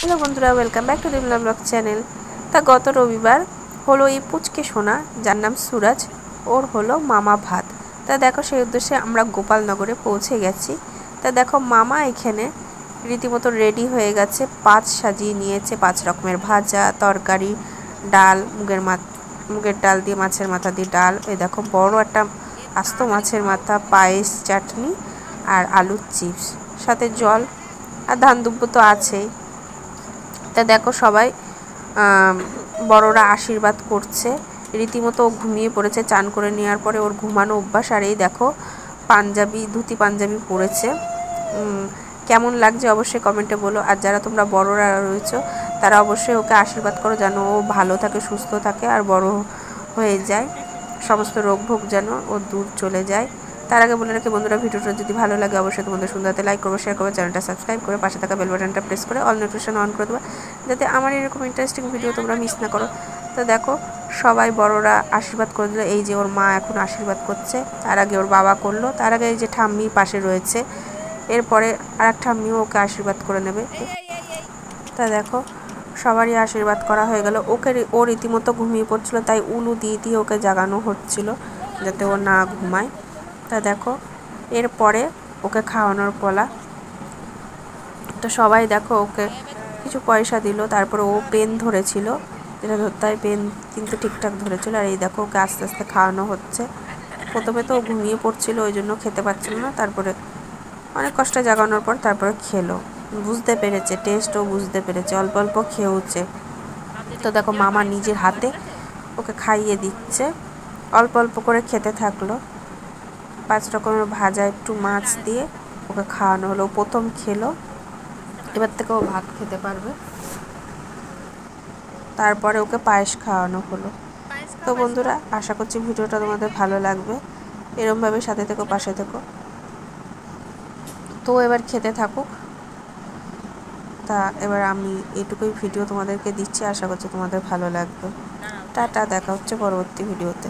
Hello বন্ধুরা, welcome back to Rimla blog channel. তা গত রবিবার হলো এই পুচকে সোনা, যার নাম সুরাজ, ওর হলো মামা ভাত। তা দেখো, সেই উদ্দেশ্যে আমরা গোপালনগরে পৌঁছে গেছি। তা দেখো, মামা এখানে রীতিমতো রেডি হয়ে গেছে, পাঁচ সাজিয়ে নিয়েছে, 5 রকমের ভাজা, তরকারি, ডাল, মুগের ডাল দিয়ে, মাছের মাথা দিয়ে ডাল, এই দেখো বড় একটা আস্ত মাছের মাথা, পায়েস, চাটনি আর আলুর চিপস, সাথে জল আর ধান দুব্য তো আছেই। তা দেখো, সবাই বড়রা আশীর্বাদ করছে। রীতিমতো ও ঘুমিয়ে পড়েছে চান করে নেওয়ার পরে, ওর ঘুমানো অভ্যাস। আর এই দেখো, ধুতি পাঞ্জাবি পরেছে। কেমন লাগছে অবশ্যই কমেন্টে বলো। আর যারা তোমরা বড়রা রয়েছো তারা অবশ্যই ওকে আশীর্বাদ করো, যেন ও ভালো থাকে, সুস্থ থাকে আর বড় হয়ে যায়, সমস্ত রোগ ভোগ যেন ও দূর চলে যায়। তার আগে বলে রাখি বন্ধুরা, ভিডিওটা যদি ভালো লাগে অবশ্যই তোমাদের সুন্দর হাতে লাইক করবে, শেয়ার করবে, চ্যানেলটা সাবস্ক্রাইব করে পাশে থাকা বেল বাটনটা প্রেস করে অল নোটিফিকেশন অন করে দেবে, যাতে আমার এরকম ইন্টারেস্টিং ভিডিও তোমরা মিস না করো। তো দেখো, সবাই বড়রা আশীর্বাদ করে দিল। এই যে ওর মা এখন আশীর্বাদ করছে, তার আগে ওর বাবা করলো, তার আগে এই যে ঠাম্মি পাশে রয়েছে, এরপরে আর এক ঠাম্মিও ওকে আশীর্বাদ করে নেবে। তা দেখো, সবারই আশীর্বাদ করা হয়ে গেল। ও রীতিমতো ঘুমিয়ে পড়ছিল, তাই উলু দিয়ে দিয়ে ওকে জাগানো হচ্ছিল যাতে ও না ঘুমায়। তা দেখো, এরপরে ওকে খাওয়ানোর পালা। তো সবাই দেখো ওকে কিছু পয়সা দিল, তারপরে ও পেন ধরেছিল, যেটা ধরতে হয় পেন কিন্তু ঠিকঠাক ধরেছিল। আর এই দেখো, ওকে আস্তে আস্তে খাওয়ানো হচ্ছে। প্রথমে তো ও ঘুমিয়ে পড়ছিল, ওই জন্য খেতে পারছিল না, তারপরে অনেক কষ্টে জাগানোর পর তারপরে খেলো, বুঝতে পেরেছে, টেস্টও বুঝতে পেরেছে, অল্প অল্প খেয়েছে। তো দেখো, মামা নিজের হাতে ওকে খাইয়ে দিচ্ছে, অল্প অল্প করে খেতে থাকলো। 5 রকমের ভাজা, একটু মাছ দিয়ে ওকে খাওয়ানো হলো। প্রথম খেলো, এবার থেকে ও ভাত খেতে পারবে। তারপরে ওকে পায়েস খাওয়ানো হলো। তো বন্ধুরা, আশা করছি ভিডিওটা তোমাদের ভালো লাগবে, এরমভাবে সাথে থেকো, পাশে থেকো। তো এবার খেতে থাকুক। তা এবার আমি এইটুকুই ভিডিও তোমাদেরকে দিচ্ছি, আশা করছি তোমাদের ভালো লাগবে। টাটা, দেখা হচ্ছে পরবর্তী ভিডিওতে।